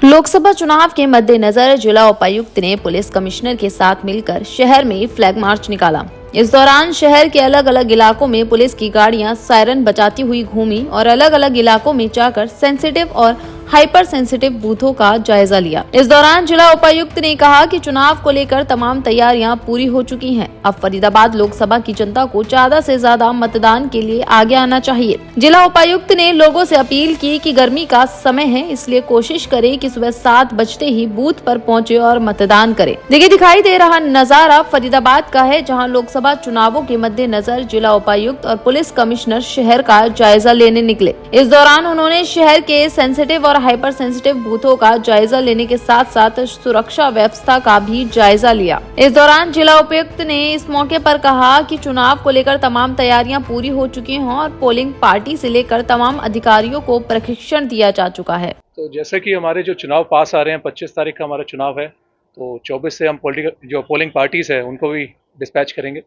लोकसभा चुनाव के मद्देनजर जिला उपायुक्त ने पुलिस कमिश्नर के साथ मिलकर शहर में फ्लैग मार्च निकाला। इस दौरान शहर के अलग अलग इलाकों में पुलिस की गाड़ियां सायरन बजाती हुई घूमी और अलग अलग इलाकों में जाकर सेंसिटिव और हाइपर सेंसिटिव बूथों का जायजा लिया। इस दौरान जिला उपायुक्त ने कहा कि चुनाव को लेकर तमाम तैयारियां पूरी हो चुकी हैं। अब फरीदाबाद लोकसभा की जनता को ज्यादा से ज्यादा मतदान के लिए आगे आना चाहिए। जिला उपायुक्त ने लोगों से अपील की कि गर्मी का समय है, इसलिए कोशिश करें कि सुबह 7 बजते ही बूथ पर पहुंचे और मतदान करें। देखिए, दिखाई दे रहा नजारा फरीदाबाद का है, जहां लोकसभा चुनावों के मद्देनजर जिला उपायुक्त और पुलिस कमिश्नर शहर का जायजा लेने निकले। इस दौरान उन्होंने शहर के सेंसिटिव और हाइपर सेंसिटिव बूथों का जायजा लेने के साथ साथ सुरक्षा व्यवस्था का भी जायजा लिया। इस दौरान जिला उपायुक्त ने इस मौके पर कहा कि चुनाव को लेकर तमाम तैयारियां पूरी हो चुकी हैं और पोलिंग पार्टी से लेकर तमाम अधिकारियों को प्रशिक्षण दिया जा चुका है। तो जैसे कि हमारे जो चुनाव पास आ रहे हैं, 25 तारीख का हमारा चुनाव है, तो 24 से हम जो पोलिंग पार्टीज है उनको भी डिस्पैच करेंगे।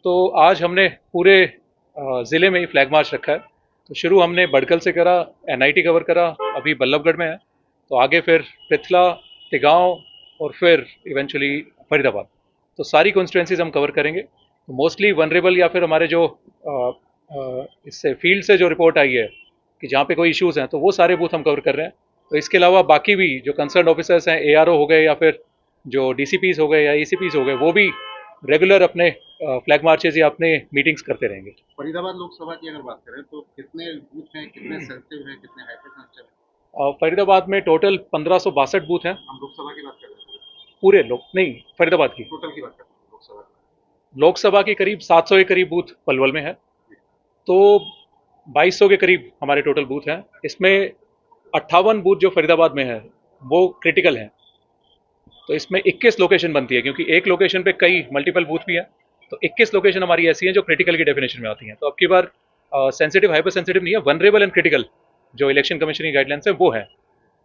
तो आज हमने पूरे ज़िले में ही फ्लैग मार्च रखा है। तो शुरू हमने बड़कल से करा, NIT कवर करा, अभी बल्लभगढ़ में है, तो आगे फिर पृथला, तिगांव और फिर इवेंचुअली फरीदाबाद। तो सारी कॉन्स्टिट्यूंसीज हम कवर करेंगे। तो मोस्टली वनरेबल या फिर हमारे जो इससे फील्ड से जो रिपोर्ट आई है कि जहाँ पे कोई इश्यूज़ हैं, तो वो सारे बूथ हम कवर कर रहे हैं। तो इसके अलावा बाकी भी जो कंसर्न ऑफिसर्स हैं, ARO हो गए या फिर जो DCPs हो गए या ACPs हो गए, वो भी रेगुलर अपने फ्लैग मार्चेज या अपने मीटिंग्स करते रहेंगे। फरीदाबाद लोकसभा की अगर बात करें तो कितने बूथ हैं, कितने सेंसिटिव हैं, कितने हाइपर सेंसिटिव हैं? फरीदाबाद में टोटल 1562 बूथ हैं। हम लोकसभा की बात कर रहे हैं, पूरे लोग नहीं, फरीदाबाद की टोटल की बात कर रहे हैं लोकसभा की। लोकसभा के करीब 700 के करीब बूथ पलवल में है, तो 2200 के करीब हमारे टोटल बूथ हैं। इसमें 58 बूथ जो फरीदाबाद में है वो क्रिटिकल हैं। तो इसमें 21 लोकेशन बनती है, क्योंकि एक लोकेशन पे कई मल्टीपल बूथ भी हैं। तो 21 लोकेशन हमारी ऐसी हैं जो क्रिटिकल की डेफिनेशन में आती हैं। तो अब की बार सेंसिटिव हाइपर सेंसिटिव नहीं है, वनरेबल एंड क्रिटिकल जो इलेक्शन कमीशन की गाइडलाइंस है वो है।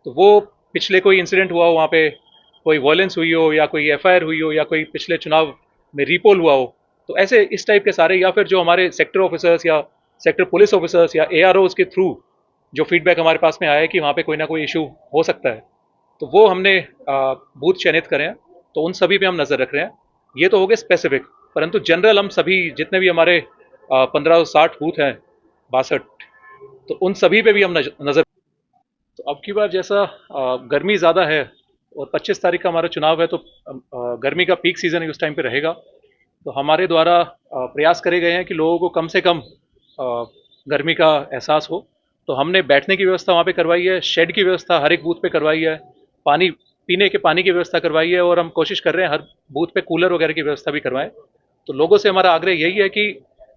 तो वो पिछले कोई इंसिडेंट हुआ हो, वहाँ पे कोई वायलेंस हुई हो या कोई FIR हुई हो या कोई पिछले चुनाव में रीपोल हुआ हो, तो ऐसे इस टाइप के सारे, या फिर जो हमारे सेक्टर ऑफिसर्स या सेक्टर पुलिस ऑफिसर्स या AROs के थ्रू जो फीडबैक हमारे पास में आया है कि वहाँ पे कोई ना कोई इशू हो सकता है, तो वो हमने बूथ चयनित करें हैं। तो उन सभी पे हम नज़र रख रहे हैं। ये तो हो गए स्पेसिफिक, परंतु जनरल हम सभी जितने भी हमारे 1560 बूथ हैं, 62, तो उन सभी पे भी हम नज़र। तो अब की बार जैसा गर्मी ज़्यादा है और 25 तारीख का हमारा चुनाव है, तो गर्मी का पीक सीज़न उस टाइम पे रहेगा। तो हमारे द्वारा प्रयास करे गए हैं कि लोगों को कम से कम गर्मी का एहसास हो। तो हमने बैठने की व्यवस्था वहाँ पे करवाई है, शेड की व्यवस्था हर एक बूथ पे करवाई है, पानी पीने के पानी की व्यवस्था करवाई है, और हम कोशिश कर रहे हैं हर बूथ पे कूलर वगैरह की व्यवस्था भी करवाएं। तो लोगों से हमारा आग्रह यही है कि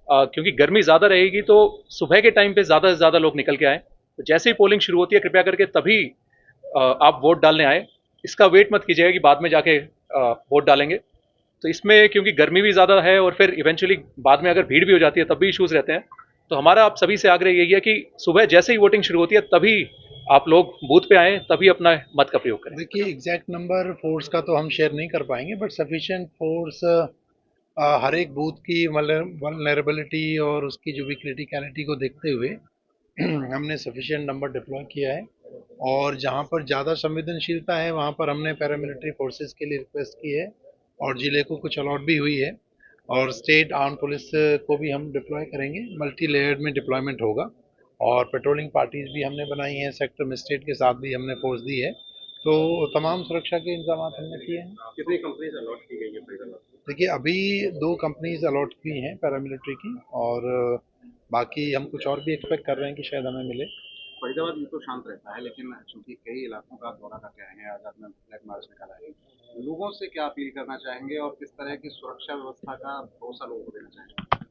क्योंकि गर्मी ज़्यादा रहेगी तो सुबह के टाइम पे ज़्यादा से ज़्यादा लोग निकल के आएँ। तो जैसे ही पोलिंग शुरू होती है, कृपया करके तभी आप वोट डालने आए। इसका वेट मत कीजिएगा कि बाद में जाके वोट डालेंगे। तो इसमें क्योंकि गर्मी भी ज़्यादा है और फिर इवेंचुअली बाद में अगर भीड़ भी हो जाती है तब भी इश्यूज़ रहते हैं। तो हमारा आप सभी से आग्रह यही है कि सुबह जैसे ही वोटिंग शुरू होती है तभी आप लोग बूथ पे आएँ, तभी अपना मत का प्रयोग करें। देखिए, एग्जैक्ट नंबर फोर्स का तो हम शेयर नहीं कर पाएंगे, बट सफिशिएंट फोर्स हर एक बूथ की वल्नरेबिलिटी और उसकी जो भी क्रिटिकलिटी को देखते हुए हमने सफिशिएंट नंबर डिप्लॉय किया है। और जहां पर ज़्यादा संवेदनशीलता है वहां पर हमने पैरामिलिट्री फोर्सेस के लिए रिक्वेस्ट की है और जिले को कुछ अलॉट भी हुई है। और स्टेट आर्म पुलिस को भी हम डिप्लॉय करेंगे, मल्टी लेयर्ड में डिप्लॉयमेंट होगा। और पेट्रोलिंग पार्टीज भी हमने बनाई हैं, सेक्टर मजिस्ट्रेट के साथ भी हमने फोर्स दी है। तो तमाम सुरक्षा के इंतजाम हमने किए हैं। कितनी कंपनीज अलॉट की गई है फरीदाबाद? देखिए, अभी 2 कंपनीज अलॉट की हैं पैरामिलिट्री की, और बाकी हम कुछ और भी एक्सपेक्ट कर रहे हैं कि शायद हमें मिले। फरीदाबाद में तो शांत रहता है, लेकिन चूंकि कई इलाकों का दौरा करके आए हैं, आज आपने फ्लैग मार्च निकाला है, लोगों से क्या अपील करना चाहेंगे और किस तरह की सुरक्षा व्यवस्था का भरोसा लोगों को देना चाहेंगे?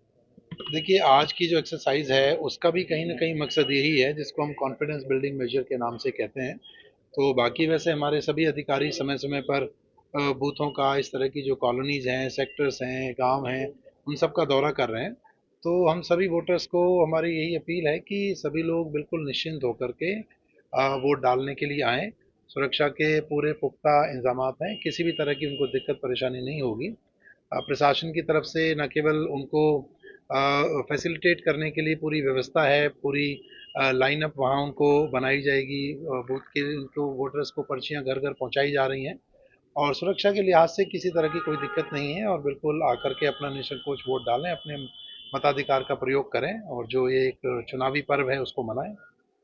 देखिए, आज की जो एक्सरसाइज है उसका भी कहीं ना कहीं मकसद यही है, जिसको हम कॉन्फिडेंस बिल्डिंग मेजर के नाम से कहते हैं। तो बाकी वैसे हमारे सभी अधिकारी समय समय पर बूथों का, इस तरह की जो कॉलोनीज हैं, सेक्टर्स हैं, गांव हैं, उन सब का दौरा कर रहे हैं। तो हम सभी वोटर्स को हमारी यही अपील है कि सभी लोग बिल्कुल निश्चिंत होकर के वोट डालने के लिए आएँ। सुरक्षा के पूरे पुख्ता इंतजामात हैं, किसी भी तरह की उनको दिक्कत परेशानी नहीं होगी। प्रशासन की तरफ से न केवल उनको फैसिलिटेट करने के लिए पूरी व्यवस्था है, पूरी लाइन अप वहाँ उनको बनाई जाएगी, बूथ के उनको वोटर्स को पर्चियाँ घर घर पहुँचाई जा रही हैं और सुरक्षा के लिहाज से किसी तरह की कोई दिक्कत नहीं है और बिल्कुल आकर के अपना निसंकोच वोट डालें, अपने मताधिकार का प्रयोग करें और जो ये एक चुनावी पर्व है उसको मनाएं।